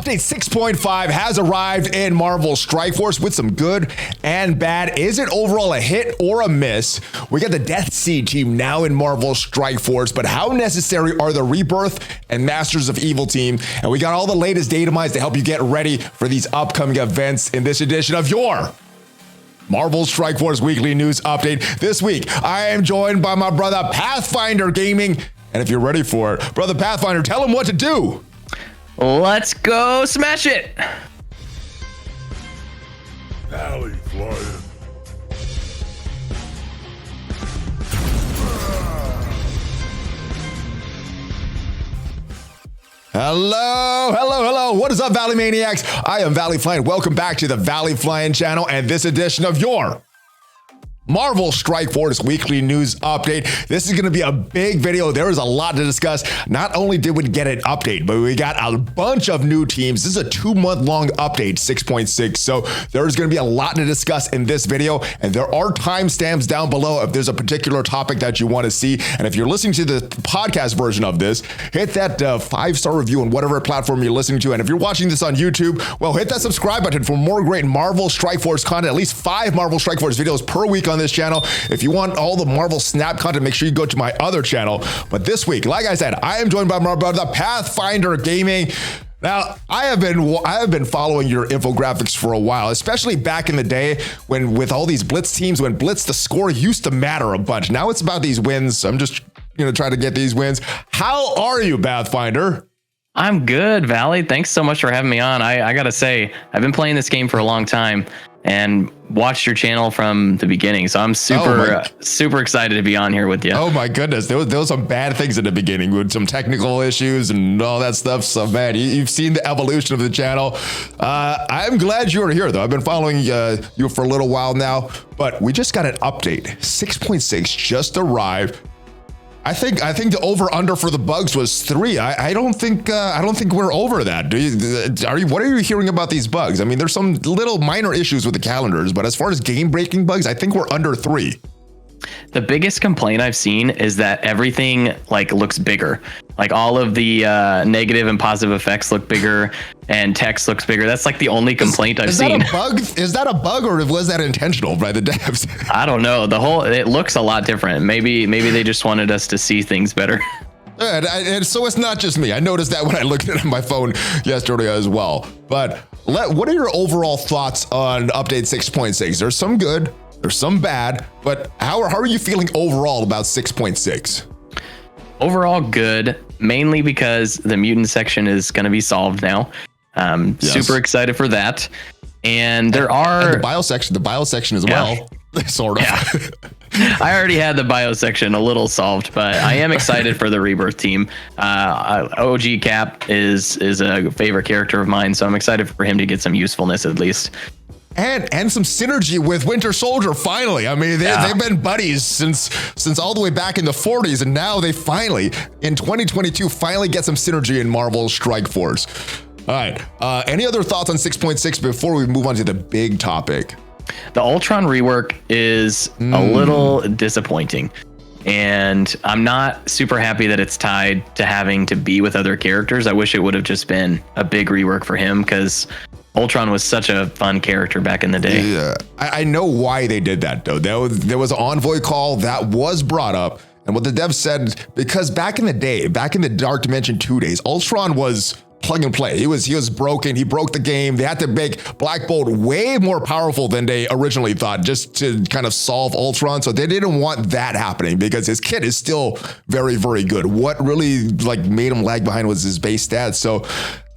Update 6.5 has arrived in Marvel Strike Force with some good and bad. Is it overall a hit or a miss? We got the Death Seed team now in Marvel Strike Force, but how necessary are the Rebirth and Masters of Evil team? And we got all the latest datamines to help you get ready for these upcoming events in this edition of your Marvel Strike Force Weekly News Update. This week, I am joined by my brother Pathfinder Gaming. And if you're ready for it, brother Pathfinder, tell him what to do. Let's go smash it. ValleyFlyin. Hello. What is up, Valley Maniacs? I am ValleyFlyin. Welcome back to the ValleyFlyin channel and this edition of your Marvel Strike Force Weekly News Update. This is going to be a big video. There is a lot to discuss. Not only did we get an update, but we got a bunch of new teams. This is a 2-month-long update, 6.6. So there's going to be a lot to discuss in this video. And there are timestamps down below if there's a particular topic that you want to see. And if you're listening to the podcast version of this, hit that 5-star review on whatever platform you're listening to. And if you're watching this on YouTube, well, hit that subscribe button for more great Marvel Strike Force content, at least 5 Marvel Strike Force videos per week on this channel. If you want all the Marvel Snap content, make sure you go to my other channel. But this week, like I said, I am joined by my brother Pathfinder Gaming. Now, I have been following your infographics for a while, especially back in the day when with all these Blitz teams, when Blitz, the score used to matter a bunch. Now it's about these wins. I'm just trying to get these wins. How are you, Pathfinder? I'm good, Valley. Thanks so much for having me on. I gotta say, I've been playing this game for a long time and watched your channel from the beginning. So I'm super excited to be on here with you. Oh my goodness. There was some bad things in the beginning with some technical issues and all that stuff. So man, you've seen the evolution of the channel. I'm glad you're here though. I've been following you for a little while now, but we just got an update. 6.6 just arrived. I think the over under for the bugs was 3. I don't think we're over that. What are you hearing about these bugs? I mean, there's some little minor issues with the calendars, but as far as game breaking bugs, I think we're under 3. The biggest complaint I've seen is that everything looks bigger. Like all of the negative and positive effects look bigger and text looks bigger. That's the only complaint I've seen. Is that a bug or was that intentional by the devs? I don't know. It looks a lot different. Maybe they just wanted us to see things better. And so it's not just me. I noticed that when I looked at my phone yesterday as well. But what are your overall thoughts on update 6.6? There's some good, there's some bad, but how are you feeling overall about 6.6? Overall good, mainly because the mutant section is going to be solved now. Yes. Super excited for that. And there are the bio section as well, sort of. Yeah. I already had the bio section a little solved, but I am excited for the Rebirth team. OG Cap is a favorite character of mine, so I'm excited for him to get some usefulness at least. And some synergy with Winter Soldier finally. I mean, they've been buddies since all the way back in the 40s, and now they finally, in 2022, finally get some synergy in Marvel Strike Force. All right. Any other thoughts on 6.6 before we move on to the big topic? The Ultron rework is a little disappointing, and I'm not super happy that it's tied to having to be with other characters. I wish it would have just been a big rework for him because Ultron was such a fun character back in the day. Yeah, I know why they did that though. There was an envoy call that was brought up, and what the devs said, because back in the day, back in the Dark Dimension 2 days, Ultron was plug and play. He was broken. He broke the game. They had to make Black Bolt way more powerful than they originally thought, just to kind of solve Ultron. So they didn't want that happening because his kit is still very, very good. What really made him lag behind was his base stats. So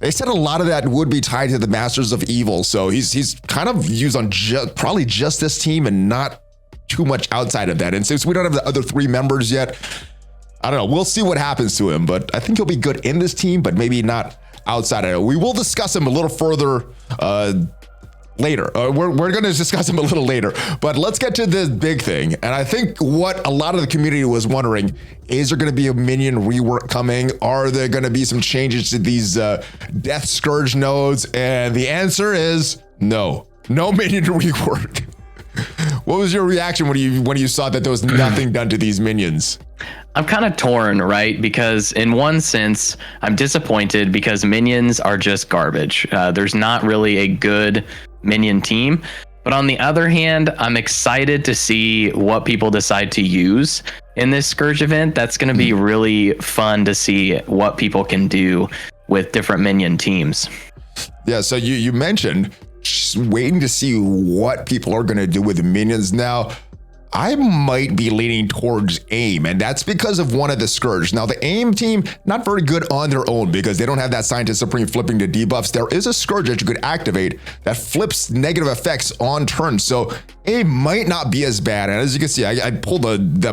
they said a lot of that would be tied to the Masters of Evil. So he's kind of used on probably just this team and not too much outside of that. And since we don't have the other 3 members yet, I don't know. We'll see what happens to him, but I think he'll be good in this team, but maybe not outside of it. We will discuss him a little further later. We're going to discuss him a little later, but let's get to the big thing. And I think what a lot of the community was wondering, is there going to be a Minion rework coming? Are there going to be some changes to these Death Scourge nodes? And the answer is no Minion rework. What was your reaction when you saw that there was nothing done to these minions? I'm kind of torn, right? Because in one sense, I'm disappointed because minions are just garbage. There's not really a good minion team. But on the other hand, I'm excited to see what people decide to use in this Scourge event. That's going to be really fun to see what people can do with different minion teams. Yeah, so you mentioned just waiting to see what people are going to do with the minions. Now, I might be leaning towards AIM, and that's because of one of the Scourge. Now, the AIM team, not very good on their own because they don't have that Scientist Supreme flipping to debuffs. There is a Scourge that you could activate that flips negative effects on turn. So AIM might not be as bad. And as you can see, I pulled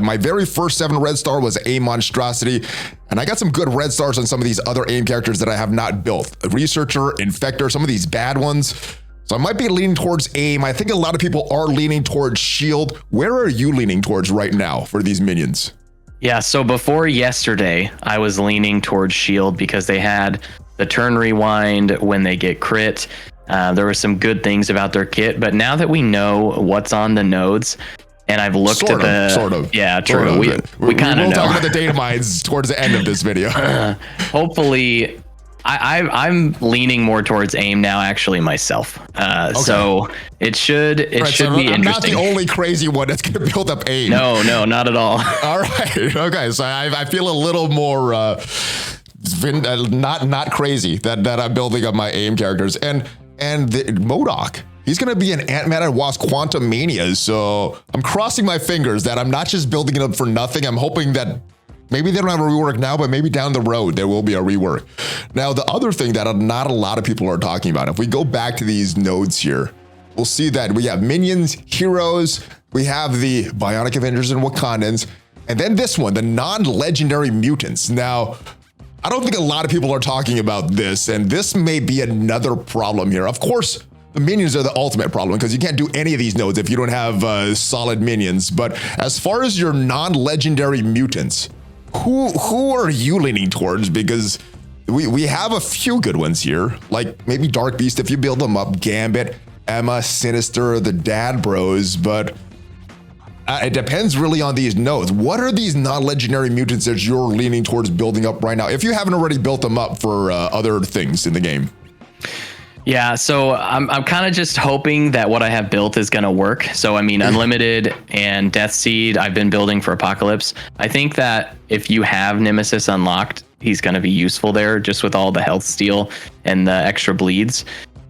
my very first 7 red star was AIM Monstrosity. And I got some good red stars on some of these other AIM characters that I have not built. Researcher, Infector, some of these bad ones. So I might be leaning towards AIM. I think a lot of people are leaning towards Shield. Where are you leaning towards right now for these minions? Yeah, so before yesterday, I was leaning towards Shield because they had the turn rewind when they get crit. There were some good things about their kit, but now that we know what's on the nodes, and I've looked at the... Sort of. Yeah, true. We kind of know. We'll talk about the DATAMINES towards the end of this video. Hopefully... I'm leaning more towards AIM now, actually, myself. Okay. So it should be interesting. I'm not the only crazy one that's going to build up AIM. No, not at all. All right. Okay. So I feel a little more not crazy that I'm building up my AIM characters. And the MODOK, he's going to be an Ant-Man and Wasp Quantum Mania. So I'm crossing my fingers that I'm not just building it up for nothing. I'm hoping that maybe they don't have a rework now, but maybe down the road, there will be a rework. Now, the other thing that not a lot of people are talking about, if we go back to these nodes here, we'll see that we have minions, heroes, we have the Bionic Avengers and Wakandans, and then this one, the non-legendary mutants. Now, I don't think a lot of people are talking about this, and this may be another problem here. Of course, the minions are the ultimate problem because you can't do any of these nodes if you don't have solid minions. But as far as your non-legendary mutants, who are you leaning towards? Because we have a few good ones here, like maybe Dark Beast if you build them up, Gambit, Emma, Sinister, the Dad Bros, but it depends really on these nodes. What are these non-legendary mutants that you're leaning towards building up right now, if you haven't already built them up for other things in the game? Yeah, so I'm kind of just hoping that what I have built is going to work. So, I mean, Unlimited and Death Seed, I've been building for Apocalypse. I think that if you have Nemesis unlocked, he's going to be useful there just with all the health steal and the extra bleeds.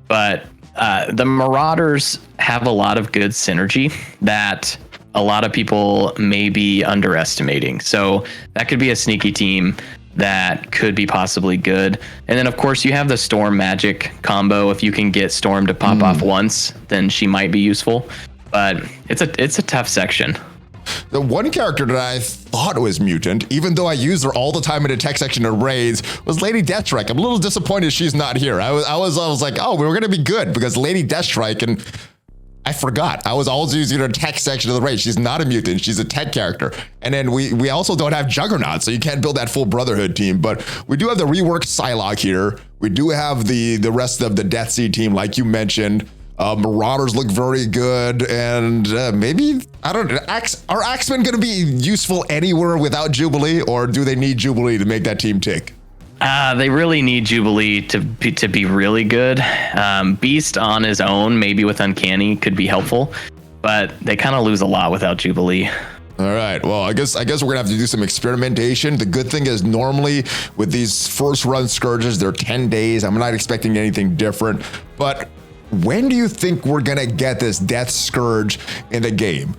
But the Marauders have a lot of good synergy that a lot of people may be underestimating. So that could be a sneaky team that could be possibly good. And then of course you have the Storm Magic combo. If you can get Storm to pop off once, then she might be useful. But it's a tough section. The one character that I thought was mutant, even though I use her all the time in the tech section of raids, was Lady Deathstrike. I'm a little disappointed she's not here. I was like, oh, we were gonna be good because Lady Deathstrike, and I forgot. I was always using her tech section of the raid. She's not a mutant. She's a tech character. And then we also don't have Juggernaut, so you can't build that full Brotherhood team. But we do have the reworked Psylocke here. We do have the rest of the Death Seed team, like you mentioned. Marauders look very good. And maybe, I don't know, are Axemen going to be useful anywhere without Jubilee? Or do they need Jubilee to make that team tick? They really need Jubilee to be really good. Beast on his own, maybe with Uncanny, could be helpful, but they kind of lose a lot without Jubilee. All right. Well, I guess we're gonna have to do some experimentation. The good thing is normally with these first run Scourges, they're 10 days. I'm not expecting anything different, but when do you think we're gonna get this Death Scourge in the game?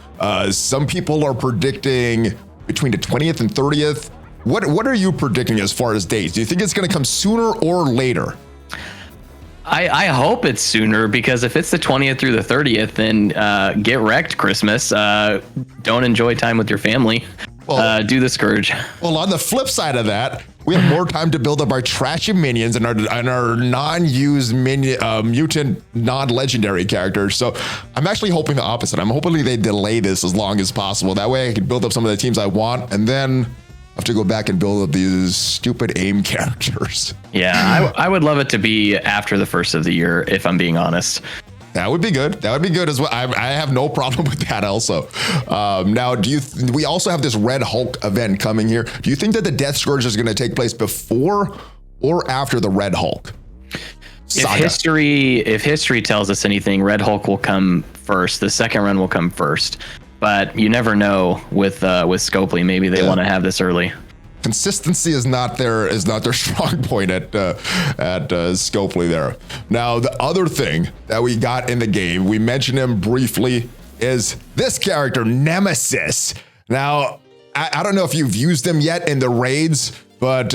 Some people are predicting between the 20th and 30th. What are you predicting as far as dates? Do you think it's going to come sooner or later? I hope it's sooner, because if it's the 20th through the 30th, then get wrecked Christmas. Don't enjoy time with your family. Well, do the Scourge. Well, on the flip side of that, we have more time to build up our trashy minions and our non-used mutant non-legendary characters. So I'm actually hoping the opposite. I'm hoping they delay this as long as possible. That way I can build up some of the teams I want, and then have to go back and build up these stupid AIM characters. Yeah, I would love it to be after the first of the year, if I'm being honest. That would be good. That would be good as well. I have no problem with that also. Now, we also have this Red Hulk event coming here. Do you think that the Death Scourge is going to take place before or after the Red Hulk Saga? If history tells us anything, Red Hulk will come first. The second run will come first. But you never know with Scopely. Maybe they want to have this early. Consistency is not their strong point at Scopely there. Now, the other thing that we got in the game, we mentioned him briefly, is this character, Nemesis. Now, I don't know if you've used him yet in the raids, but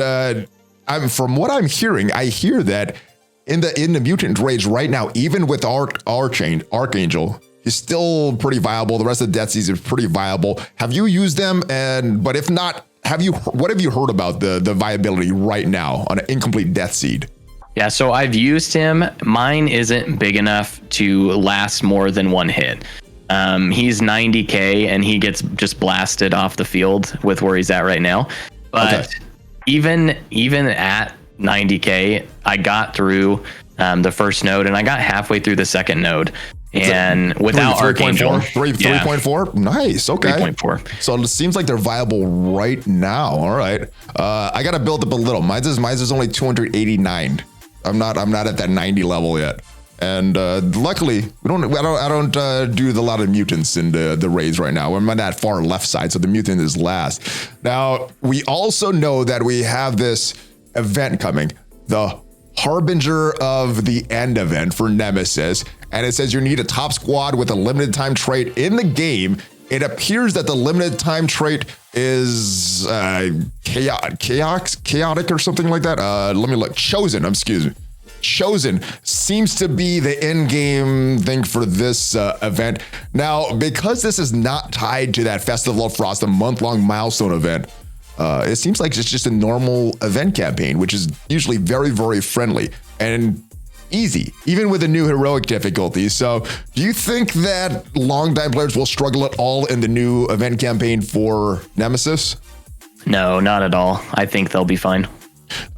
from what I'm hearing, I hear that in the mutant raids right now, even with Archangel, he's still pretty viable. The rest of the Death Seeds is pretty viable. Have you used them? But if not, what have you heard about the viability right now on an incomplete Death Seed? Yeah, so I've used him. Mine isn't big enough to last more than one hit. He's 90k and he gets just blasted off the field with where he's at right now. But even at 90k, I got through the first node and I got halfway through the second node. And without Archangel, 3.4, nice. Okay, 3.4. So it seems like they're viable right now. All right, I gotta build up a little. Mine's is only 289. I'm not at that 90 level yet. And luckily, I don't do a lot of mutants in the raids right now. I'm on that far left side, so the mutant is last. Now we also know that we have this event coming, the Harbinger of the End event for Nemesis, and it says you need a top squad with a limited time trait in the game. It appears that the limited time trait is chaotic or something like that. Let me look. Chosen, excuse me. Chosen seems to be the in-game thing for this event. Now, because this is not tied to that Festival of Frost, a month-long milestone event, it seems like it's just a normal event campaign, which is usually very, very friendly and easy, even with the new heroic difficulties. So do you think that long-time players will struggle at all in the new event campaign for Nemesis? No, not at all. I think they'll be fine.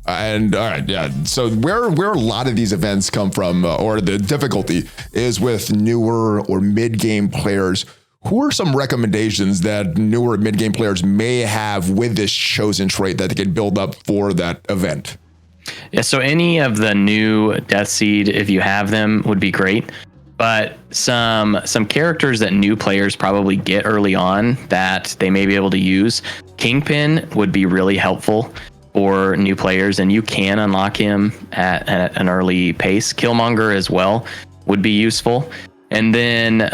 And all right, yeah. So where a lot of these events come from, or the difficulty, is with newer or mid-game players. Who are some recommendations that newer mid-game players may have with this chosen trait that they can build up for that event? Yeah, so any of the new Death Seed, if you have them, would be great. But some characters that new players probably get early on that they may be able to use, Kingpin would be really helpful for new players, and you can unlock him at an early pace. Killmonger as well would be useful. And then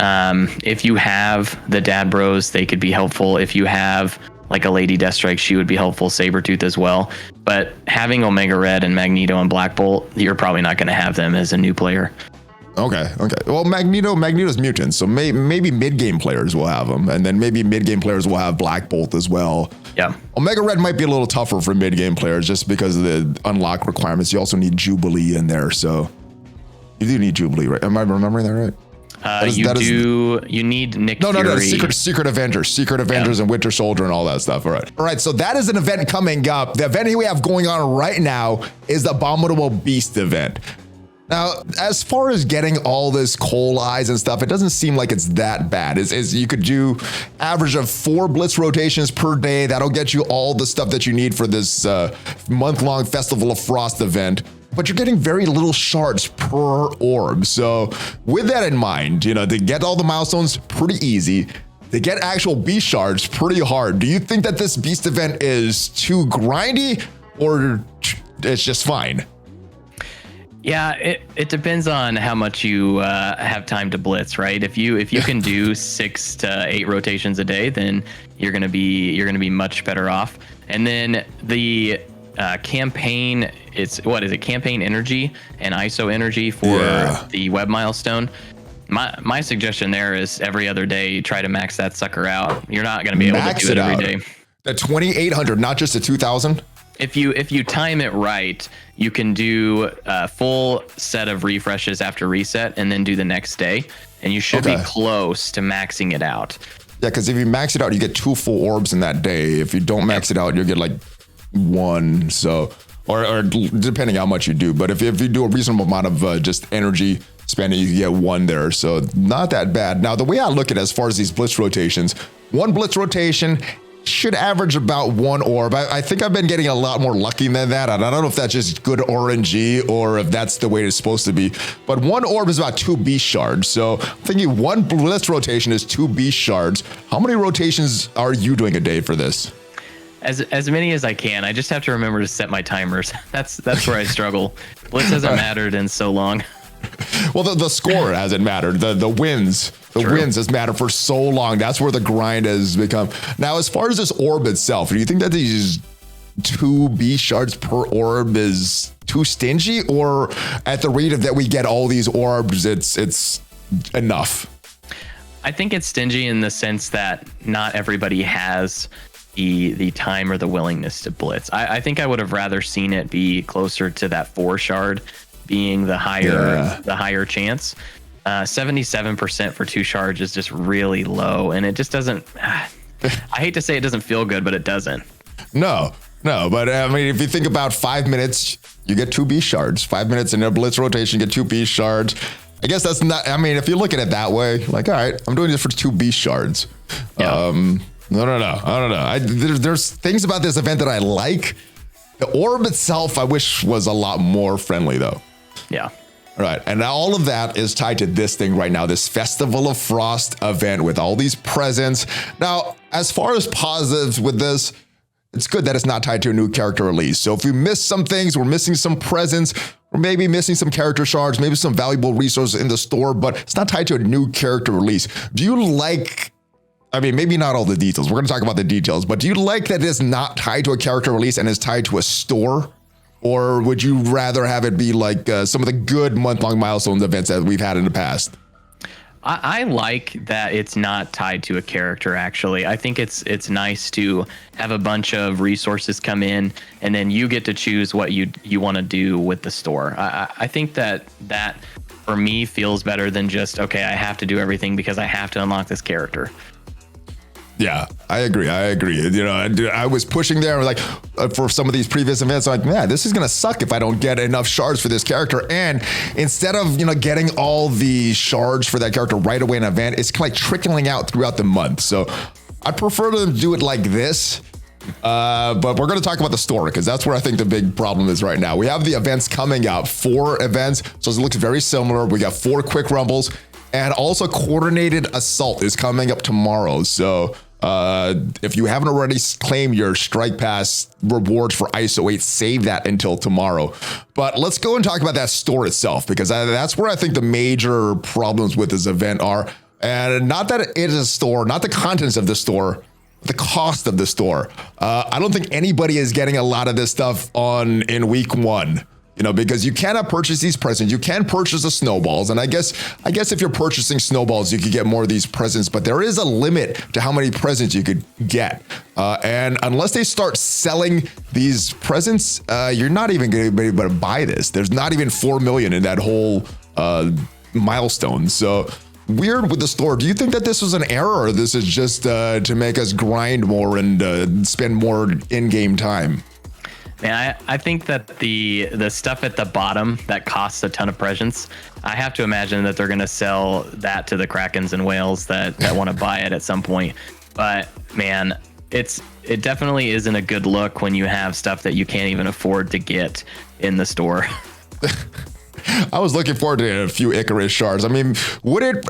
if you have the Dad Bros, they could be helpful. If you have like a Lady Deathstrike, she would be helpful. Sabretooth as well. But having Omega Red and Magneto and Black Bolt, you're probably not going to have them as a new player. Okay. Well, Magneto's mutants, so maybe mid-game players will have them, and then maybe mid-game players will have Black Bolt as well. Yeah. Omega Red might be a little tougher for mid-game players just because of the unlock requirements. You also need Jubilee in there, so you do need Jubilee, right? Am I remembering that right? You need Nick Fury. No, Secret Avengers and Winter Soldier and all that stuff. All right. So that is an event coming up. The event we have going on right now is the Abominable Beast event. Now, as far as getting all this coal eyes and stuff, it doesn't seem like it's that bad. You could do average of 4 blitz rotations per day. That'll get you all the stuff that you need for this month-long Festival of Frost event. But you're getting very little shards per orb. So with that in mind, to get all the milestones, pretty easy. To get actual beast shards, pretty hard. Do you think that this beast event is too grindy, or it's just fine? Yeah, it depends on how much you have time to blitz, right? If you can do 6 to 8 rotations a day, then you're gonna be much better off. And then the campaign, campaign energy and ISO energy for the web milestone. My suggestion there is every other day try to max that sucker out. You're not going to be able to do it every day. The 2,800, not just the 2,000. If you time it right, you can do a full set of refreshes after reset and then do the next day, and you should be close to maxing it out. Yeah, because if you max it out, you get 2 full orbs in that day. If you don't max it out, you'll get like 1. So, or depending how much you do. But if you do a reasonable amount of just energy, spending, you get 1 there. So not that bad. Now, the way I look at it as far as these blitz rotations, 1 blitz rotation should average about 1 orb. I think I've been getting a lot more lucky than that. I don't know if that's just good RNG or if that's the way it's supposed to be. But 1 orb is about 2 beast shards. So I'm thinking 1 blitz rotation is 2 beast shards. How many rotations are you doing a day for this? As many as I can. I just have to remember to set my timers. That's where I struggle. Blitz hasn't mattered in so long. Well, the score hasn't mattered. The wins. The True. wins has mattered for so long. That's where the grind has become. Now, as far as this orb itself, do you think that these 2 B shards per orb is too stingy, or at the rate of that we get all these orbs, it's enough? I think it's stingy in the sense that not everybody has the time or the willingness to blitz. I think I would have rather seen it be closer to that 4 shard being the higher chance. 77% for 2 shards is just really low, and it just doesn't. I hate to say it doesn't feel good, but it doesn't. No. But I mean, if you think about 5 minutes, you get 2 B shards. 5 minutes in a blitz rotation, you get 2 B shards. I guess that's not. I mean, if you look at it that way, like, all right, I'm doing this for 2 B shards. Yeah. I don't know. There's things about this event that I like. The orb itself, I wish was a lot more friendly, though. Yeah. Right. And all of that is tied to this thing right now, this Festival of Frost event with all these presents. Now, as far as positives with this, it's good that it's not tied to a new character release. So if we miss some things, we're missing some presents, or maybe missing some character shards, maybe some valuable resources in the store, but it's not tied to a new character release. Do you like, I mean, maybe not all the details. We're going to talk about the details, but do you like that it's not tied to a character release and is tied to a store? Or would you rather have it be like some of the good month-long Milestones events that we've had in the past? I like that it's not tied to a character, actually. I think it's nice to have a bunch of resources come in, and then you get to choose what you want to do with the store. I think that for me feels better than just, okay, I have to do everything because I have to unlock this character. Yeah, I agree. You know, I was pushing there like for some of these previous events, I'm like, man, this is going to suck if I don't get enough shards for this character. And instead of, you know, getting all the shards for that character right away in an event, it's kind of like trickling out throughout the month. So I prefer to do it like this. But we're going to talk about the store because that's where I think the big problem is right now. We have the events coming out, 4 events. So it looks very similar. We got 4 quick rumbles, and also coordinated assault is coming up tomorrow. So if you haven't already claimed your Strike Pass rewards for ISO 8, save that until tomorrow. But let's go and talk about that store itself, because that's where I think the major problems with this event are. And not that it is a store, not the contents of the store, the cost of the store. I don't think anybody is getting a lot of this stuff in week 1. You know, because you cannot purchase these presents. You can purchase the snowballs. And I guess if you're purchasing snowballs, you could get more of these presents, but there is a limit to how many presents you could get. And unless they start selling these presents, you're not even going to be able to buy this. There's not even 4 million in that whole milestone. So weird with the store. Do you think that this was an error, or this is just to make us grind more and spend more in-game time? Man, I think that the stuff at the bottom that costs a ton of presents, I have to imagine that they're going to sell that to the Krakens and whales that want to buy it at some point. But man, it definitely isn't a good look when you have stuff that you can't even afford to get in the store. I was looking forward to a few Icarus shards. I mean,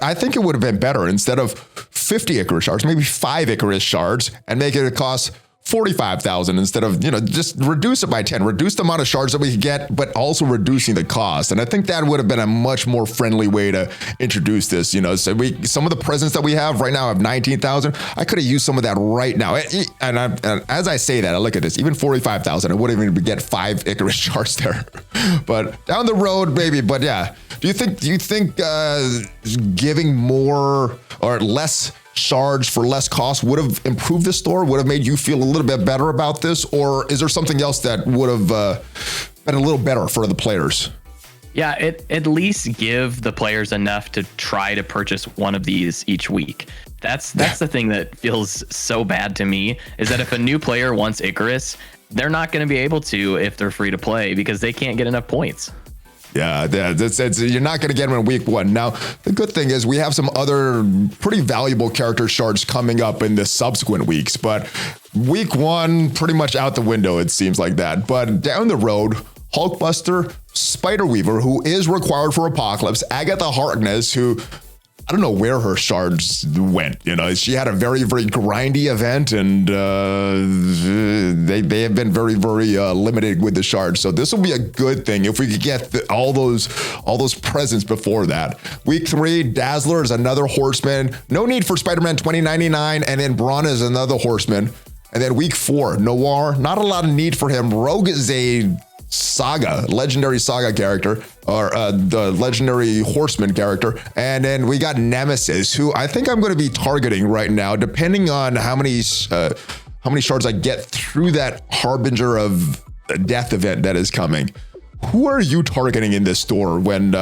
I think it would have been better instead of 50 Icarus shards, maybe 5 Icarus shards, and make it cost 45,000 instead of, you know, just reduce it by 10, reduce the amount of shards that we could get, but also reducing the cost. And I think that would have been a much more friendly way to introduce this. You know, so some of the presents that we have right now have 19,000. I could have used some of that right now. And as I say that, I look at this, even 45,000, I wouldn't even get 5 Icarus shards there. But down the road, maybe. But yeah, do you think giving more or less shards for less cost would have improved the store, would have made you feel a little bit better about this? Or is there something else that would have been a little better for the players? Yeah, at least give the players enough to try to purchase one of these each week. That's the thing that feels so bad to me, is that if a new player wants Icarus, they're not going to be able to if they're free to play because they can't get enough points. You're not going to get them in week 1. Now, the good thing is we have some other pretty valuable character shards coming up in the subsequent weeks, but week 1, pretty much out the window, it seems like that. But down the road, Hulkbuster, Spider-Weaver, who is required for Apocalypse, Agatha Harkness, who I don't know where her shards went. She had a very, very grindy event, and they have been very, very limited with the shards. So this will be a good thing if we could get all those presents before that. Week 3, Dazzler is another horseman. No need for Spider-Man 2099, and then Brawn is another horseman. And then week 4, Noir, not a lot of need for him. Rogue is a Saga, legendary Saga character, or the legendary horseman character. And then we got Nemesis, who I think I'm going to be targeting right now, depending on how many shards I get through that Harbinger of Death event that is coming. Who are you targeting in this store when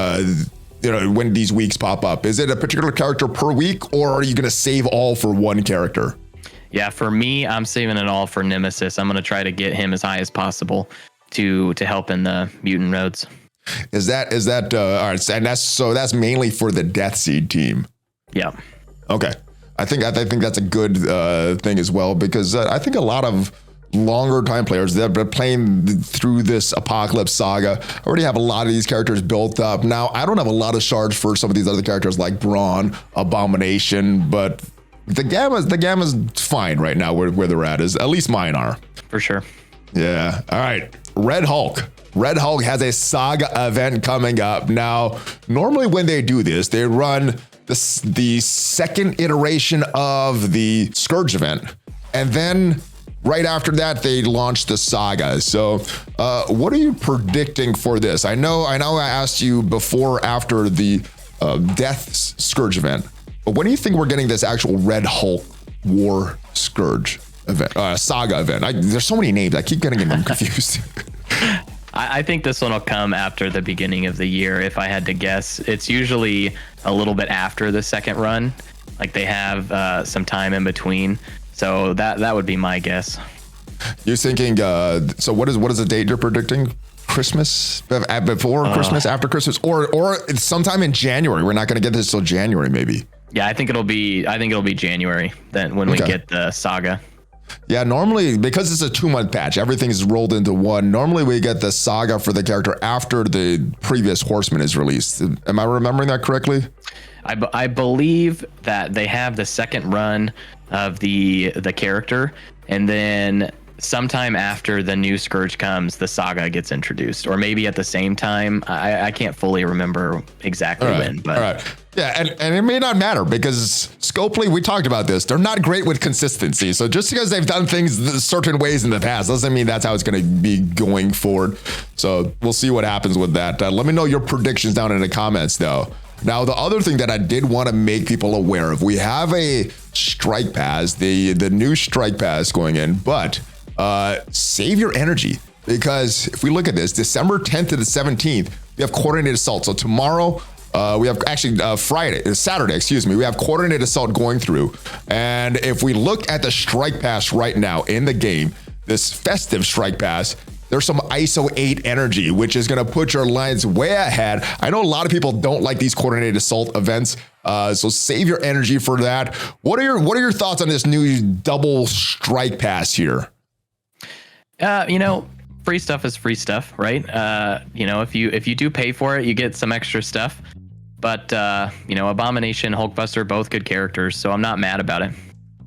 when these weeks pop up? Is it a particular character per week, or are you going to save all for one character? Yeah, for me, I'm saving it all for Nemesis. I'm going to try to get him as high as possible to help in the mutant roads. Is that all right? And that's mainly for the Death Seed team. Yeah. Okay. I think that's a good thing as well, because I think a lot of longer time players that have been playing through this Apocalypse Saga already have a lot of these characters built up. Now, I don't have a lot of shards for some of these other characters like Brawn, Abomination, but the gamma's fine right now where they're at, is at least mine are. For sure. Yeah. All right. Red Hulk. Red Hulk has a Saga event coming up. Now, normally when they do this, they run the second iteration of the Scourge event. And then right after that, they launch the Saga. So what are you predicting for this? I know I asked you before, after the Death Scourge event, but when do you think we're getting this actual Red Hulk War Scourge event, Saga event? There's so many names. I keep getting them confused. I think this one will come after the beginning of the year. If I had to guess, it's usually a little bit after the second run. Like they have some time in between. So that would be my guess. You're thinking, so what is the date you're predicting? Christmas? Before Christmas, after Christmas, or sometime in January? We're not going to get this till January, maybe. Yeah, I think it'll be January then when we get the Saga. Yeah, normally, because it's a 2-month patch, everything's rolled into one. Normally we get the Saga for the character after the previous Horseman is released. Am I remembering that correctly? I believe that they have the second run of the character, and then sometime after the new Scourge comes, the Saga gets introduced, or maybe at the same time. I can't fully remember exactly when. But. All right. Yeah, and it may not matter, because Scopely, we talked about this, they're not great with consistency. So just because they've done things certain ways in the past doesn't mean that's how it's going to be going forward. So we'll see what happens with that. Let me know your predictions down in the comments, though. Now, the other thing that I did want to make people aware of, we have a Strike Pass, the new Strike Pass going in, but save your energy, because if we look at this, December 10th to the 17th, we have Coordinated Assault. So tomorrow, we have actually Saturday, we have Coordinated Assault going through. And if we look at the Strike Pass right now in the game, this Festive Strike Pass, there's some ISO 8 energy, which is going to put your lines way ahead. I know a lot of people don't like these Coordinated Assault events, so save your energy for that. What are your thoughts on this new double Strike Pass here? Free stuff is free stuff, right? If you do pay for it, you get some extra stuff. But Abomination, Hulkbuster, both good characters, so I'm not mad about it.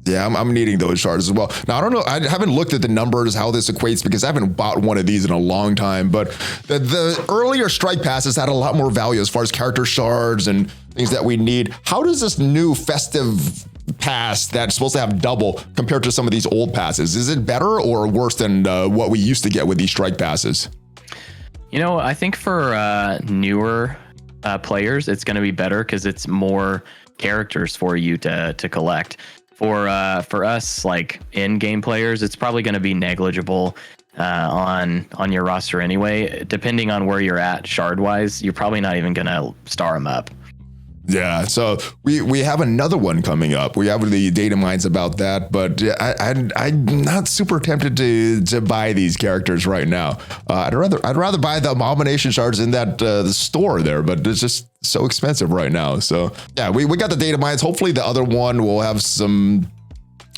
Yeah, I'm needing those shards as well. Now, I don't know, I haven't looked at the numbers, how this equates, because I haven't bought one of these in a long time, but the earlier Strike Passes had a lot more value as far as character shards and things that we need. How does this new Festive Pass that's supposed to have double compare to some of these old passes? Is it better or worse than what we used to get with these Strike Passes? I think for newer players, it's going to be better because it's more characters for you to collect. For us, like in-game players, it's probably going to be negligible on your roster anyway. Depending on where you're at shard-wise, you're probably not even going to star them up. Yeah, so we have another one coming up. We have the data mines about that, but I'm not super tempted to buy these characters right now. I'd rather buy the Abomination shards in that the store there, but it's just so expensive right now. So yeah, we got the data mines. Hopefully the other one will have some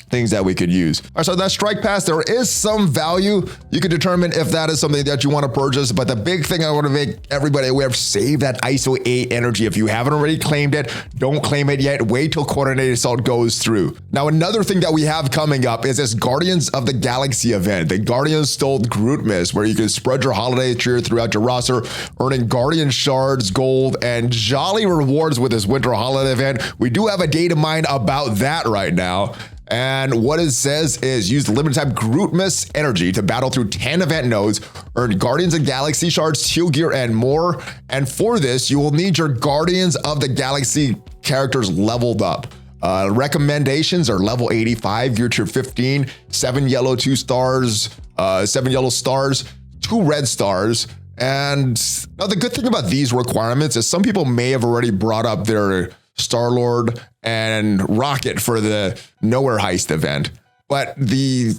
things that we could use. All right, so that strike pass, there is some value. You can determine if that is something that you want to purchase, but the big thing I want to make everybody aware of, save that ISO 8 energy. If you haven't already claimed it, don't claim it yet. Wait till Coordinated Assault goes through. Now, another thing that we have coming up is this Guardians of the Galaxy event. The Guardians stole Grootmas, where you can spread your holiday cheer throughout your roster, earning Guardian shards, gold, and jolly rewards with this winter holiday event. We do have a data mine about that right now. And what it says is use the limited time Grootmas energy to battle through 10 event nodes, earn Guardians of Galaxy shards, teal gear, and more. And for this, you will need your Guardians of the Galaxy characters leveled up. Recommendations are level 85, gear tier 15, 7 yellow, 2 stars, 7 yellow stars, 2 red stars. And now the good thing about these requirements is some people may have already brought up their Star-Lord and Rocket for the Nowhere Heist event, but the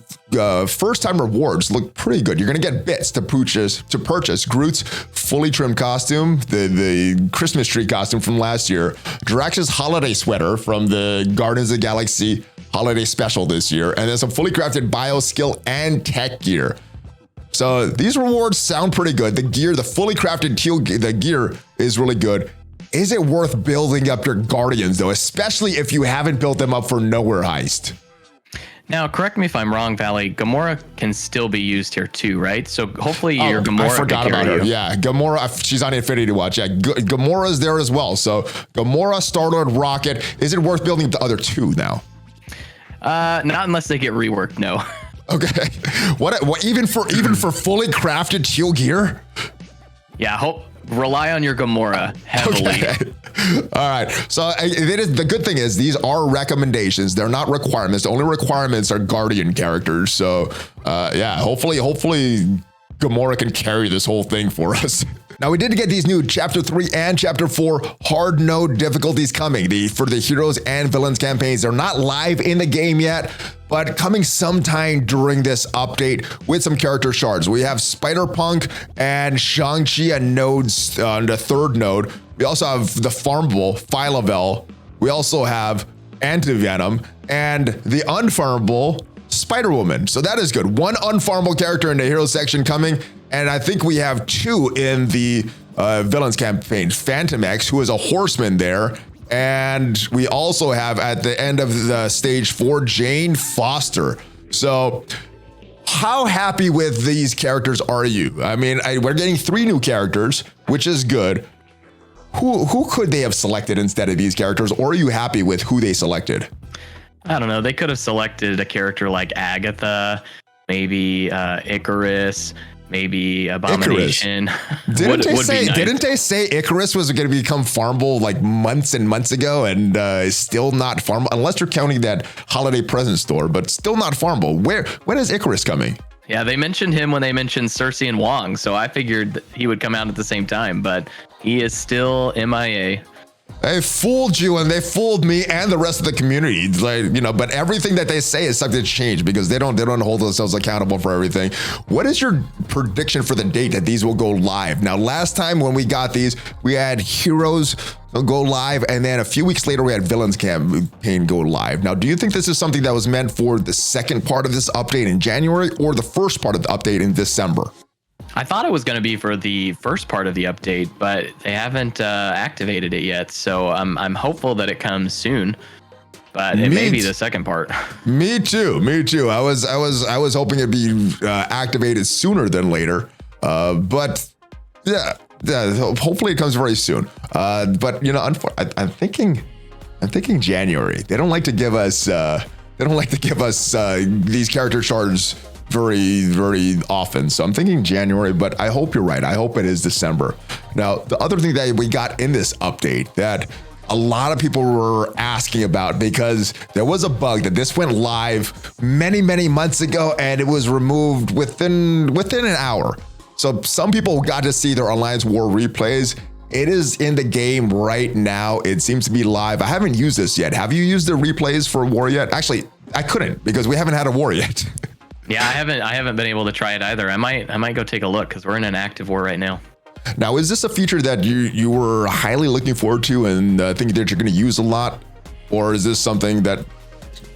first-time rewards look pretty good. You're going to get bits to purchase Groot's fully trimmed costume, the Christmas tree costume from last year, Drax's holiday sweater from the Guardians of the Galaxy holiday special this year, and then some fully crafted bio skill and tech gear. So these rewards sound pretty good. The gear, the fully crafted the gear is really good. Is it worth building up your Guardians, though, especially if you haven't built them up for Nowhere Heist? Now, correct me if I'm wrong, Valley. Gamora can still be used here too, right? So hopefully your Gamora. I forgot about her. Yeah, Gamora. She's on Infinity Watch. Yeah, Gamora's there as well. So Gamora, Star-Lord, Rocket. Is it worth building the other two now? Not unless they get reworked. No. Okay. What? Even for fully crafted teal gear? Yeah. Rely on your Gamora heavily. Okay. All right. So the good thing is these are recommendations. They're not requirements. The only requirements are Guardian characters. So yeah, hopefully Gamora can carry this whole thing for us. Now, we did get these new Chapter 3 and Chapter 4 hard node difficulties coming for the Heroes and Villains campaigns. They're not live in the game yet, but coming sometime during this update with some character shards. We have Spider-Punk and Shang-Chi and nodes on the 3rd node. We also have the farmable Phyla-Vell. We also have Anti-Venom and the unfarmable Spider-Woman. So that is good. 1 unfarmable character in the hero section coming. And I think we have 2 in the Villains campaign. Phantom X, who is a horseman there. And we also have at the end of the stage 4, Jane Foster. So how happy with these characters are you? I mean, we're getting 3 new characters, which is good. Who could they have selected instead of these characters? Or are you happy with who they selected? I don't know. They could have selected a character like Agatha, maybe Icarus, maybe Abomination. Didn't they say Icarus was going to become farmable like months and months ago and still not farmable? Unless you're counting that holiday present store, but still not farmable. When is Icarus coming? Yeah, they mentioned him when they mentioned Cersei and Wong, so I figured that he would come out at the same time, but he is still MIA. They fooled you and they fooled me and the rest of the community. But everything that they say is subject to change because they don't hold themselves accountable for everything. What is your prediction for the date that these will go live? Now, last time when we got these, we had Heroes go live, and then a few weeks later we had Villains campaign go live. Now, do you think this is something that was meant for the second part of this update in January or the first part of the update in December? I thought it was going to be for the first part of the update, but they haven't activated it yet. So I'm hopeful that it comes soon, but it may be the second part. Me too. I was hoping it'd be activated sooner than later. But yeah, hopefully it comes very soon. But I'm thinking January. They don't like to give us these character shards very, very often. So I'm thinking January, but I hope you're right. I hope it is December. Now, the other thing that we got in this update that a lot of people were asking about, because there was a bug that this went live many, many months ago and it was removed within an hour. So some people got to see their Alliance War replays It is in the game right now. It seems to be live. I haven't used this yet. Have you used the replays for war yet? Actually, I couldn't because we haven't had a war yet. Yeah, I haven't been able to try it either. I might go take a look because we're in an active war right now. Now, is this a feature that you were highly looking forward to and think that you're going to use a lot? Or is this something that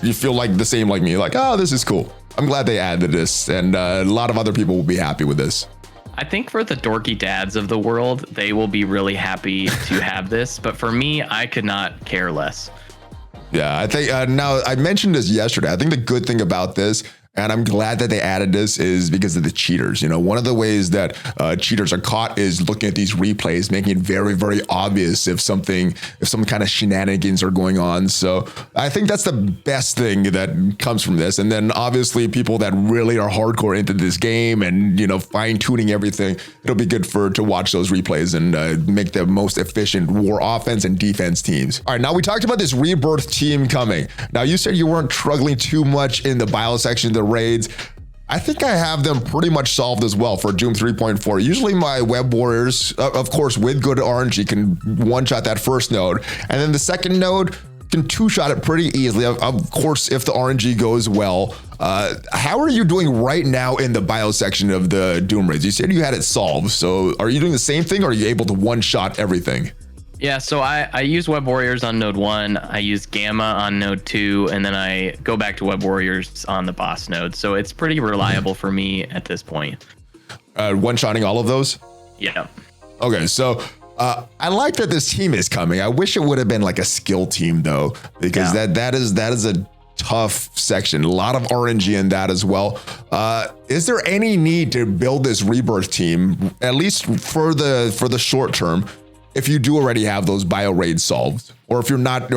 you feel like the same like me? Like, oh, this is cool. I'm glad they added this, and a lot of other people will be happy with this. I think for the dorky dads of the world, they will be really happy to have this. But for me, I could not care less. Yeah, I think now I mentioned this yesterday. I think the good thing about this, and I'm glad that they added this, is because of the cheaters. You know, one of the ways that cheaters are caught is looking at these replays, making it very, very obvious if some kind of shenanigans are going on. So I think that's the best thing that comes from this. And then obviously people that really are hardcore into this game and, you know, fine tuning everything, it'll be good to watch those replays and make the most efficient war offense and defense teams. All right, now we talked about this Rebirth team coming. Now you said you weren't struggling too much in the bio section, the raids. I think I have them pretty much solved as well for Doom 3.4. Usually my web warriors, of course, with good RNG, can one-shot that first node, and then the second node can two-shot it pretty easily. Of course, if the RNG goes well. How are you doing right now in the bio section of the Doom raids? You said you had it solved, so are you doing the same thing, or are you able to one-shot everything? Yeah, so I use Web Warriors on node 1, I use Gamma on node 2, and then I go back to Web Warriors on the boss node. So it's pretty reliable for me at this point. One-shotting all of those? Yeah. Okay, so I like that this team is coming. I wish it would have been like a skill team though, because that is a tough section. A lot of RNG in that as well. Is there any need to build this Rebirth team, at least for the short term, if you do already have those bio raids solved, or if you're not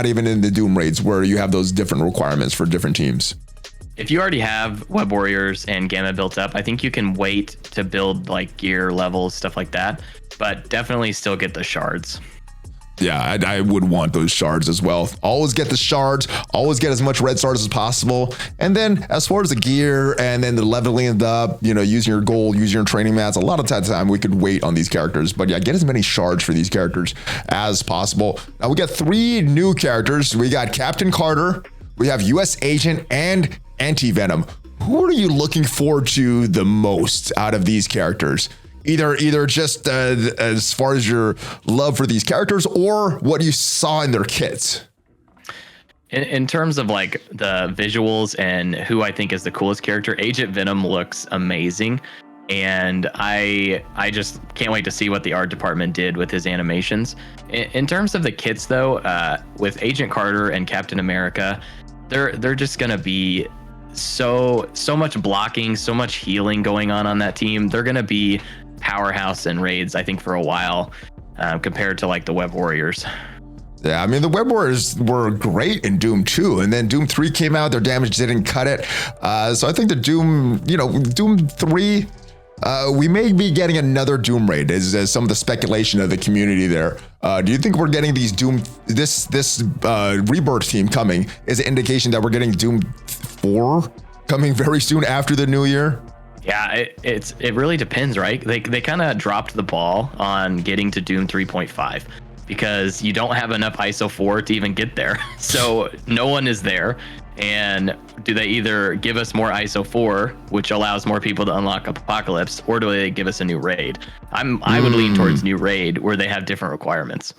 even in the Doom raids where you have those different requirements for different teams? If you already have Web Warriors and Gamma built up, I think you can wait to build like gear levels, stuff like that, but definitely still get the shards. Yeah, I would want those shards as well. Always get the shards, always get as much red stars as possible. And then as far as the gear and then the leveling it up, you know, using your gold, using your training mats, a lot of time we could wait on these characters. But yeah, get as many shards for these characters as possible. Now we got 3 new characters. We got Captain Carter, we have US Agent, and Anti-Venom. Who are you looking forward to the most out of these characters? Either just as far as your love for these characters or what you saw in their kits. In terms of like the visuals and who I think is the coolest character, Agent Venom looks amazing. And I just can't wait to see what the art department did with his animations. In terms of the kits though, with Agent Carter and Captain America, they're just gonna be so much blocking, so much healing going on that team. They're gonna be powerhouse in raids, I think, for a while, compared to like the Web Warriors. Yeah, I mean, the Web Warriors were great in Doom 2, and then Doom 3 came out, their damage didn't cut it. So I think the Doom 3, we may be getting another Doom raid, as some of the speculation of the community there. Do you think we're getting these this Rebirth team coming is an indication that we're getting Doom 4 coming very soon after the new year? Yeah, it really depends, right? They kind of dropped the ball on getting to Doom 3.5 because you don't have enough ISO 4 to even get there. So no one is there. And do they either give us more ISO 4, which allows more people to unlock Apocalypse, or do they give us a new raid? I would lean towards new raid where they have different requirements.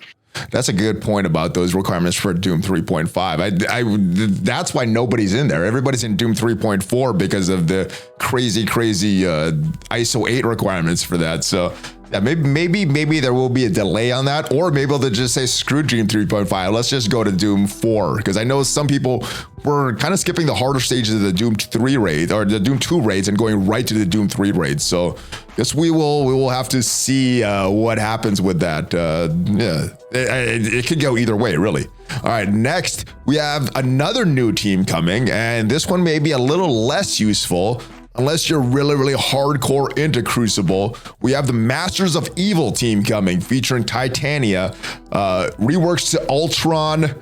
That's a good point about those requirements for Doom 3.5. That's why nobody's in there. Everybody's in Doom 3.4 because of the crazy ISO 8 requirements for that. So yeah, maybe there will be a delay on that, or maybe they'll just say screw Doom 3.5. Let's just go to Doom 4, because I know some people were kind of skipping the harder stages of the Doom 3 raid or the Doom 2 raids and going right to the Doom 3 raids. So guess we will have to see what happens with that. Yeah, it could go either way, really. All right, next we have another new team coming, and this one may be a little less useful unless you're really hardcore into Crucible. We have the Masters of Evil team coming, featuring Titania, reworks to Ultron.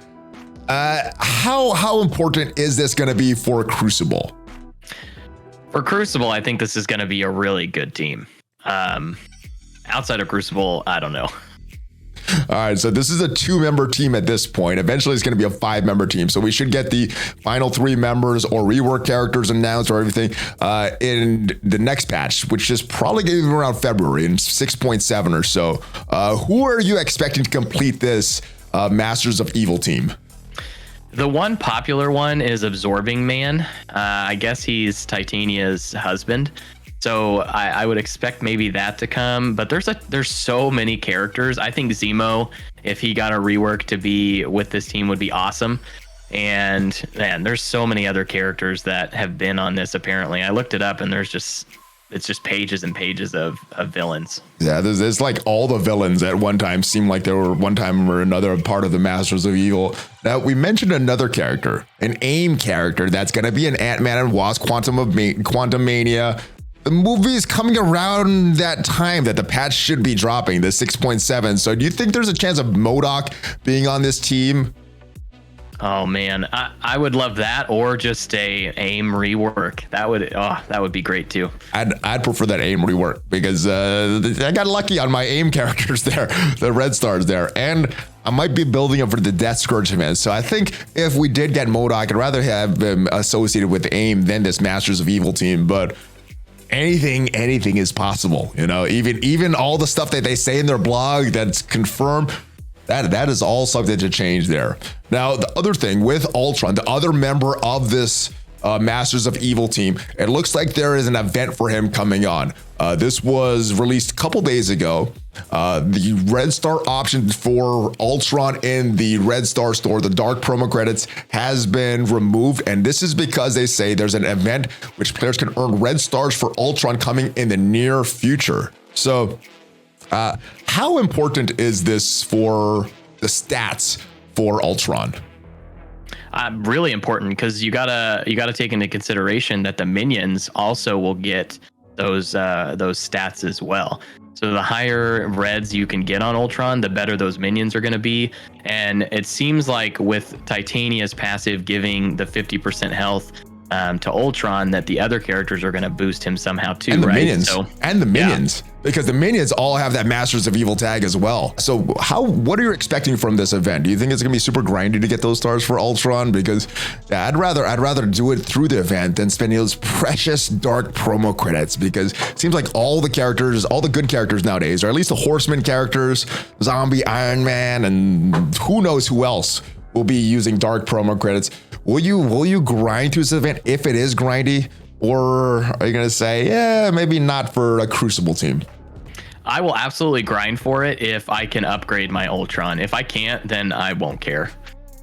How important is this going to be for Crucible? For Crucible, I think this is going to be a really good team. Outside of Crucible, I don't know. All right, so this is a 2-member team at this point. Eventually, it's going to be a 5-member team. So we should get the final 3 members or rework characters announced or everything in the next patch, which is probably going to be around February in 6.7 or so. Who are you expecting to complete this Masters of Evil team? The one popular one is Absorbing Man. I guess he's Titania's husband. So I would expect maybe that to come, but there's so many characters. I think Zemo, if he got a rework to be with this team, would be awesome. And man, there's so many other characters that have been on this. Apparently, I looked it up, and it's just pages and pages of villains. Yeah, there's like all the villains at one time seemed like they were one time or another part of the Masters of Evil. Now, we mentioned another character, an AIM character that's going to be an Ant-Man and Wasp Quantum Mania. The movie is coming around that time that the patch should be dropping, the 6.7. So do you think there's a chance of MODOK being on this team? Oh man, I would love that, or just a AIM rework. That would be great too. I'd prefer that AIM rework because I got lucky on my AIM characters there, the red stars there, and I might be building up for the Death Scourge event. So I think if we did get MODOK, I'd rather have him associated with AIM than this Masters of Evil team, but anything is possible, you know. Even all the stuff that they say in their blog that's confirmed, that is all subject to change there. Now, the other thing with Ultron, the other member of this Masters of Evil team, it looks like there is an event for him coming on. This was released a couple days ago. The Red Star option for Ultron in the Red Star store, the dark promo credits, has been removed. And this is because they say there's an event which players can earn Red Stars for Ultron coming in the near future. So how important is this for the stats for Ultron? Really important, because you gotta take into consideration that the minions also will get those stats as well. So the higher reds you can get on Ultron, the better those minions are going to be. And it seems like with Titania's passive giving the 50% health to Ultron, that the other characters are going to boost him somehow too, and the right? Minions, because the minions all have that Masters of Evil tag as well. So what are you expecting from this event? Do you think it's gonna be super grindy to get those stars for Ultron? Because I'd rather do it through the event than spending those precious dark promo credits, because it seems like all the good characters nowadays, or at least the Horseman characters, Zombie, Iron Man, and who knows who else will be using dark promo credits. Will you grind through this event if it is grindy? Or are you going to say, yeah, maybe not for a Crucible team? I will absolutely grind for it if I can upgrade my Ultron. If I can't, then I won't care.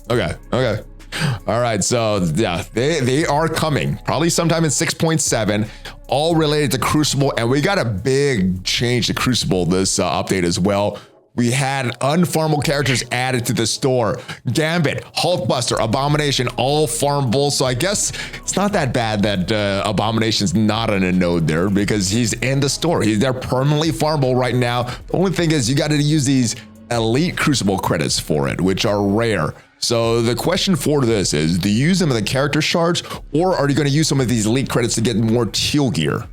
Okay. All right. So yeah, they are coming probably sometime in 6.7, all related to Crucible. And we got a big change to Crucible this update as well. We had unfarmable characters added to the store. Gambit, Hulkbuster, Abomination, all farmable. So I guess it's not that bad that Abomination's not on a node there, because he's in the store. They're permanently farmable right now. The only thing is you got to use these elite Crucible credits for it, which are rare. So the question for this is, do you use them in the character shards, or are you going to use some of these elite credits to get more teal gear?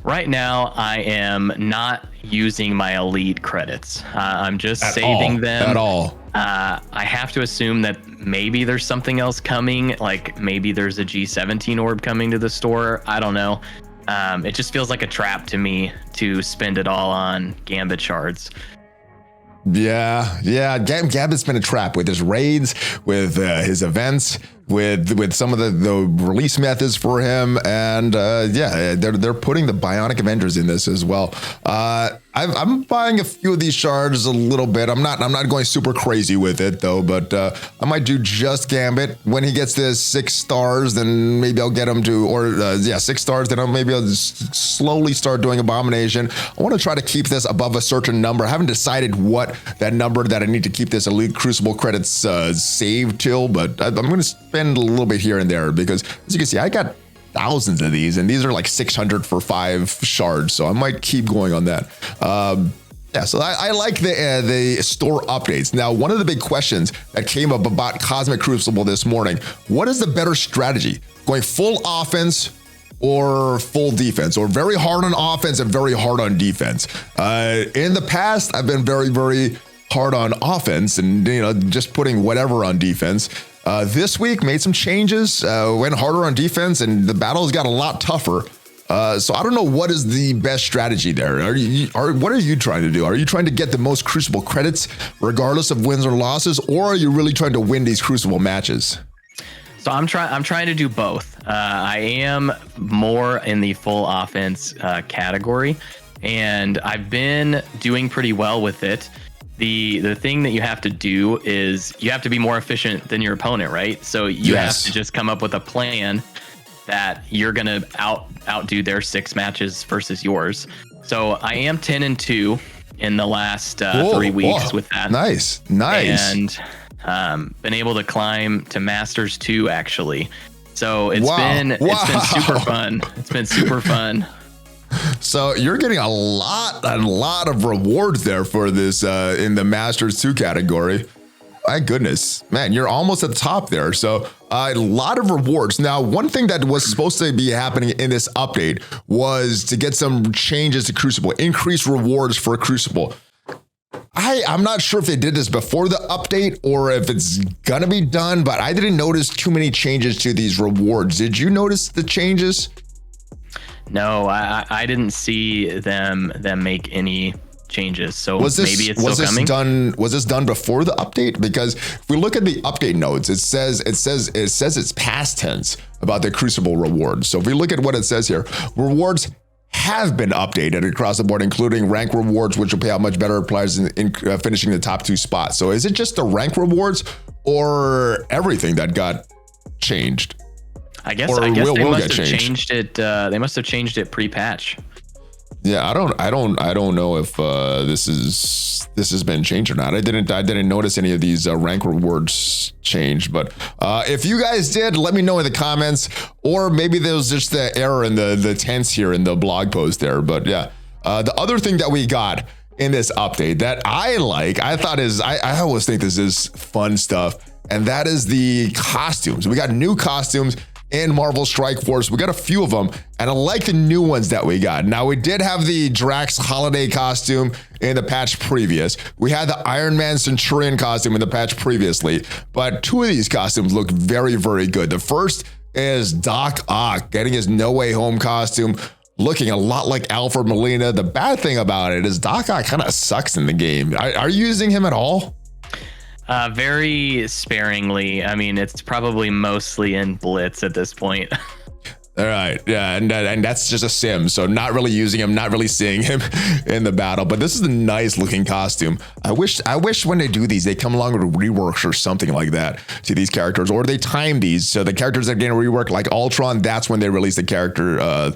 Right now, I am not using my elite credits. I'm just saving them. At all. I have to assume that maybe there's something else coming, like maybe there's a G17 orb coming to the store. I don't know. It just feels like a trap to me to spend it all on Gambit shards. Yeah. Gambit's been a trap with his raids, with his events, with some of the release methods for him, and they're putting the Bionic Avengers in this as well. I'm buying a few of these shards a little bit. I'm not going super crazy with it though, but I might do just Gambit. When he gets this 6 stars, then maybe I'll get him to, 6 stars, then I'll just slowly start doing Abomination. I want to try to keep this above a certain number. I haven't decided what that number that I need to keep this Elite Crucible credits saved till, but I'm going to spend a little bit here and there, because as you can see, I got thousands of these, and these are like 600 for 5 shards, so I might keep going on that. So I like the store updates. Now, one of the big questions that came up about Cosmic Crucible this morning: what is the better strategy, going full offense or full defense, or very hard on offense and very hard on defense? In the past, I've been very hard on offense and, just putting whatever on defense. This week made some changes, went harder on defense, and the battles got a lot tougher. So I don't know what is the best strategy there. What are you trying to do? Are you trying to get the most Crucible credits regardless of wins or losses, or are you really trying to win these Crucible matches? So I'm trying to do both. I am more in the full offense category, and I've been doing pretty well with it. The thing that you have to do is you have to be more efficient than your opponent, right? So you have to just come up with a plan that you're gonna outdo their 6 matches versus yours. So I am 10-2 in the last 3 weeks with that. Nice. And been able to climb to Masters 2 actually. So it's been super fun. It's been super fun. So you're getting a lot of rewards there for this in the Masters 2 category. My goodness, man, you're almost at the top there. So a lot of rewards. Now, one thing that was supposed to be happening in this update was to get some changes to Crucible, increase rewards for Crucible. I'm not sure if they did this before the update or if it's gonna be done, but I didn't notice too many changes to these rewards. Did you notice the changes? No, I didn't see them make any changes. So maybe it's still coming. Was this done before the update? Because if we look at the update notes, it says it's past tense about the Crucible rewards. So if we look at what it says here, rewards have been updated across the board, including rank rewards, which will pay out much better players in finishing the top 2 spots. So is it just the rank rewards or everything that got changed? I guess they must have changed it. They must have changed it pre-patch. Yeah, I don't know if this has been changed or not. I didn't notice any of these rank rewards change. But if you guys did, let me know in the comments, or maybe there was just the error in the tense here in the blog post there. But yeah, the other thing that we got in this update that I always think this is fun stuff, and that is the costumes. We got new costumes in Marvel Strike Force. We got a few of them, and I like the new ones that we got. Now, we did have the Drax holiday costume in the patch previous. We had the Iron Man Centurion costume in the patch previously, but 2 of these costumes look very, very good. The first is Doc Ock getting his No Way Home costume, looking a lot like Alfred Molina. The bad thing about it is Doc Ock kind of sucks in the game. Are you using him at all? Very sparingly. I mean, it's probably mostly in Blitz at this point. All right, yeah, and that's just a sim, so not really using him, not really seeing him in the battle. But this is a nice looking costume. I wish when they do these, they come along with reworks or something like that to these characters, or they time these so the characters that get a rework, like Ultron, that's when they release the character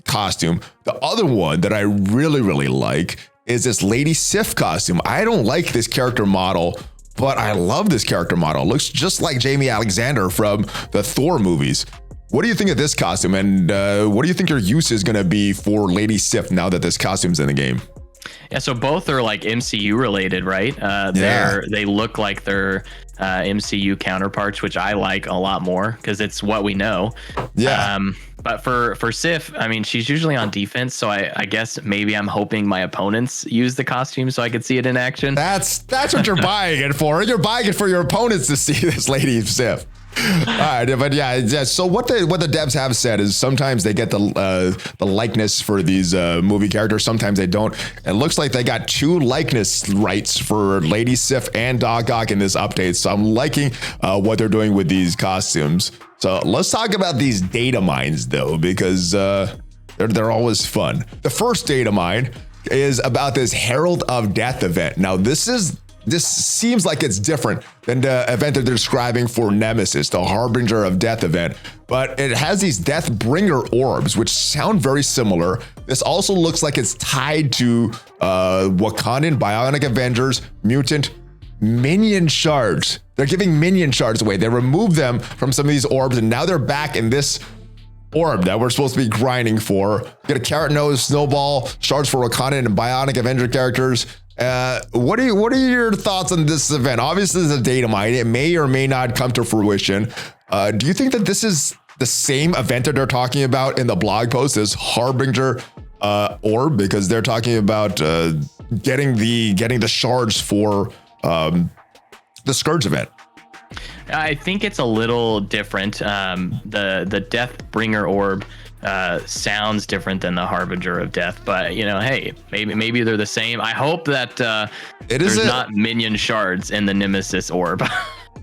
costume. The other one that I really like is this Lady Sif costume. I don't like this character model, but I love this character model. It looks just like Jamie Alexander from the Thor movies. What do you think of this costume, and what do you think your use is going to be for Lady Sif now that this costume's in the game? Yeah, so both are like MCU related, right? They look like they're MCU counterparts, which I like a lot more because it's what we know. Yeah. But for Sif, I mean, she's usually on defense, so I guess maybe I'm hoping my opponents use the costume so I could see it in action. That's what you're buying it for. You're buying it for your opponents to see this Lady Sif. All right, but yeah. So what the devs have said is sometimes they get the likeness for these movie characters, sometimes they don't. It looks like they got 2 likeness rights for Lady Sif and Doc Ock in this update. So I'm liking what they're doing with these costumes. So let's talk about these data mines though, because they're always fun. The first data mine is about this Herald of Death event. Now this seems like it's different than the event that they're describing for Nemesis, the Harbinger of Death event, but it has these Deathbringer orbs, which sound very similar. This also looks like it's tied to Wakandan Bionic Avengers mutant minion shards. They're giving minion shards away. They removed them from some of these orbs, and now they're back in this orb that we're supposed to be grinding for. Get a Carrot Nose, Snowball, shards for Wakandan and Bionic Avenger characters. What are your thoughts on this event? Obviously, it's a data mine. It may or may not come to fruition. Do you think that this is the same event that they're talking about in the blog post, this Harbinger orb? Because they're talking about getting the shards for the Scourge event? I think it's a little different. The Deathbringer orb sounds different than the Harbinger of Death, but hey, maybe they're the same. I hope that there's not minion shards in the Nemesis orb.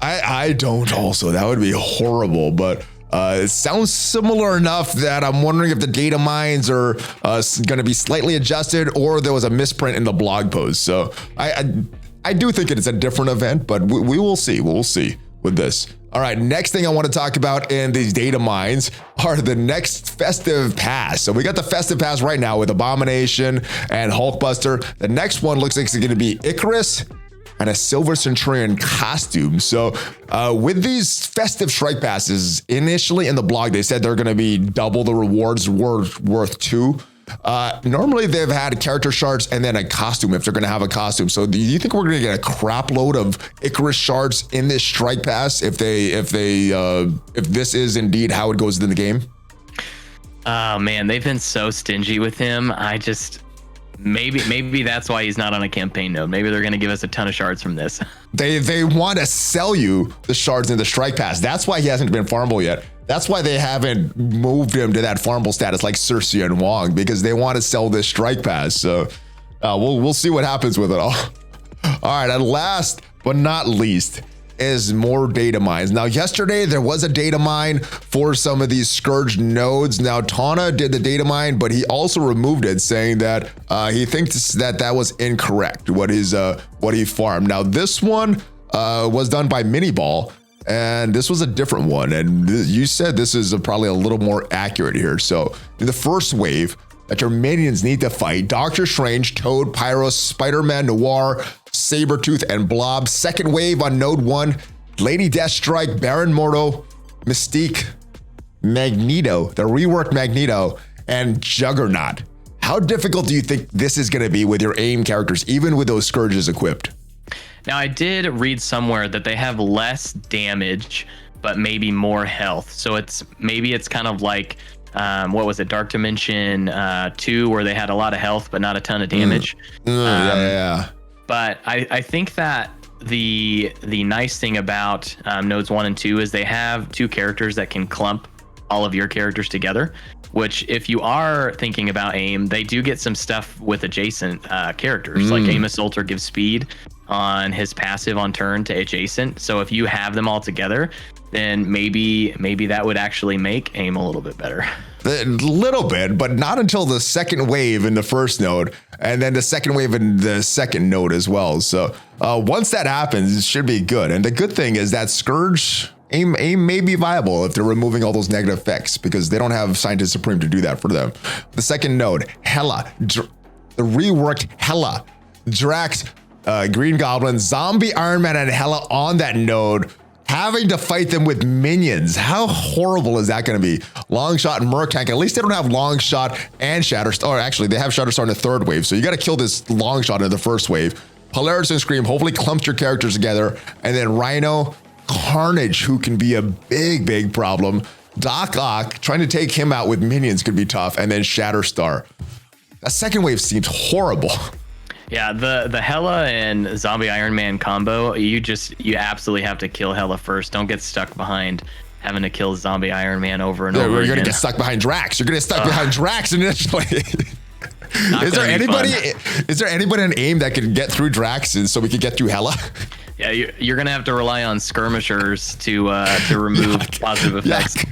I don't also. That would be horrible, but it sounds similar enough that I'm wondering if the data mines are going to be slightly adjusted, or there was a misprint in the blog post. So I do think it's a different event, but we will see. We'll see with this. All right, next thing I want to talk about in these data mines are the next Festive Pass. So we got the Festive Pass right now with Abomination and Hulkbuster. The next one looks like it's going to be Icarus and a Silver Centurion costume. So with these Festive Strike Passes, initially in the blog, they said they're going to be double the rewards worth 2. Normally they've had character shards and then a costume if they're going to have a costume. So do you think we're going to get a crap load of Icarus shards in this strike pass if this is indeed how it goes in the game? Oh man, they've been so stingy with him. Maybe that's why he's not on a campaign node. Maybe they're going to give us a ton of shards from this. They want to sell you the shards in the strike pass. That's why he hasn't been farmable yet. That's why they haven't moved him to that farmable status like Cersei and Wong, because they want to sell this strike pass. So we'll see what happens with it all. All right, and last but not least is more data mines. Now, yesterday there was a data mine for some of these Scourge nodes. Now, Tana did the data mine, but he also removed it, saying that he thinks that was incorrect, what he farmed. Now, this one was done by Miniball, and this was a different one. And you said this is probably a little more accurate here. So in the first wave that your minions need to fight, Doctor Strange, Toad, Pyro, Spider-Man, Noir, Sabretooth, and Blob. Second wave on node 1, Lady Deathstrike, Baron Mordo, Mystique, Magneto, the reworked Magneto, and Juggernaut. How difficult do you think this is going to be with your AIM characters, even with those Scourges equipped? Now, I did read somewhere that they have less damage, but maybe more health. So it's kind of like, what was it, Dark Dimension 2, where they had a lot of health, but not a ton of damage. Yeah. But I think that the nice thing about nodes 1 and 2 is they have 2 characters that can clump all of your characters together, which if you are thinking about AIM, they do get some stuff with adjacent characters. Like Amos Ultra gives speed on his passive on turn to adjacent. So if you have them all together, then maybe that would actually make AIM a little bit better. A little bit, but not until the second wave in the first node, and then the second wave in the second node as well. So once that happens, it should be good. And the good thing is that Scourge AIM may be viable if they're removing all those negative effects, because they don't have Scientist Supreme to do that for them. The second node, Hela, the reworked Hela, Drax, Green Goblin, Zombie Iron Man, and Hela on that node, having to fight them with minions. How horrible is that going to be? Longshot and Merc Tank. At least they don't have Longshot and Shatterstar. Or actually, they have Shatterstar in the third wave. So you got to kill this Longshot in the first wave. Polaris and Scream hopefully clumps your characters together. And then Rhino, Carnage, who can be a big problem. Doc Ock, trying to take him out with minions could be tough. And then Shatterstar. That second wave seems horrible. Yeah, the Hela and Zombie Iron Man combo, you absolutely have to kill Hela first. Don't get stuck behind having to kill Zombie Iron Man over and over again. You're gonna get stuck behind Drax. You're gonna get stuck behind Drax initially. Is there anybody in AIM that can get through Drax and so we could get through Hela? Yeah, you're gonna have to rely on skirmishers to remove positive effects.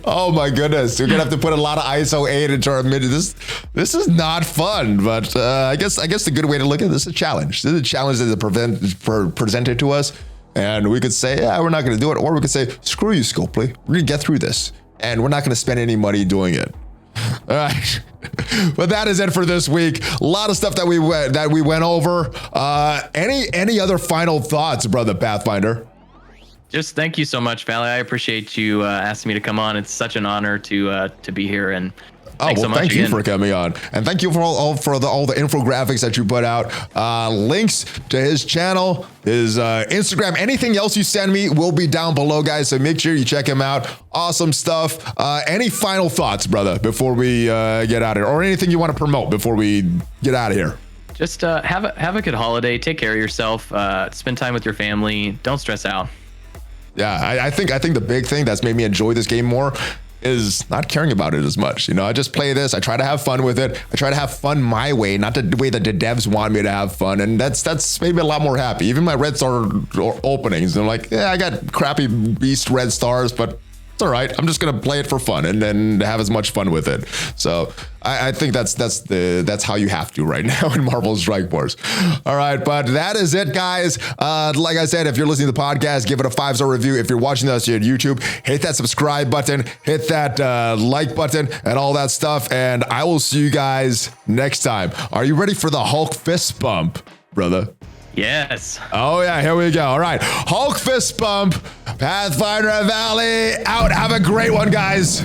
Oh my goodness, we're gonna have to put a lot of ISO 8 into our mid. This is not fun, but I guess the good way to look at this is a challenge. This is a challenge that is presented to us, and we could say, yeah, we're not gonna do it, or we could say, screw you, Scopely. We're gonna get through this, and we're not gonna spend any money doing it. All right, but that is it for this week. A lot of stuff that we went over. Any other final thoughts, brother Pathfinder? Just thank you so much, Valley. I appreciate you asking me to come on. It's such an honor to be here, and thanks so much thank again. you for coming on, and thank you for all the infographics that you put out. Links to his channel, his Instagram, anything else you send me will be down below, guys. So make sure you check him out. Awesome stuff. Any final thoughts, brother, before we get out of here, or anything you want to promote before we get out of here? just have a good holiday. Take care of yourself. Spend time with your family. Don't stress out. Yeah, I think the big thing that's made me enjoy this game more is not caring about it as much. You know, I just play this. I try to have fun with it. I try to have fun my way, not the way that the devs want me to have fun. And that's made me a lot more happy. Even my red star openings, I'm like, yeah, I got crappy beast red stars, but it's all right. I'm just gonna play it for fun and then have as much fun with it. So I think that's how you have to right now in Marvel Strike Force. All right, but that is it, guys. Like I said, if you're listening to the podcast, give it a 5-star review. If you're watching us on YouTube, hit that subscribe button, hit that like button, and all that stuff. And I will see you guys next time. Are you ready for the Hulk fist bump, brother? Yes. Oh yeah, here we go. All right, Hulk fist bump, Pathfinder Valley out. Have a great one, guys.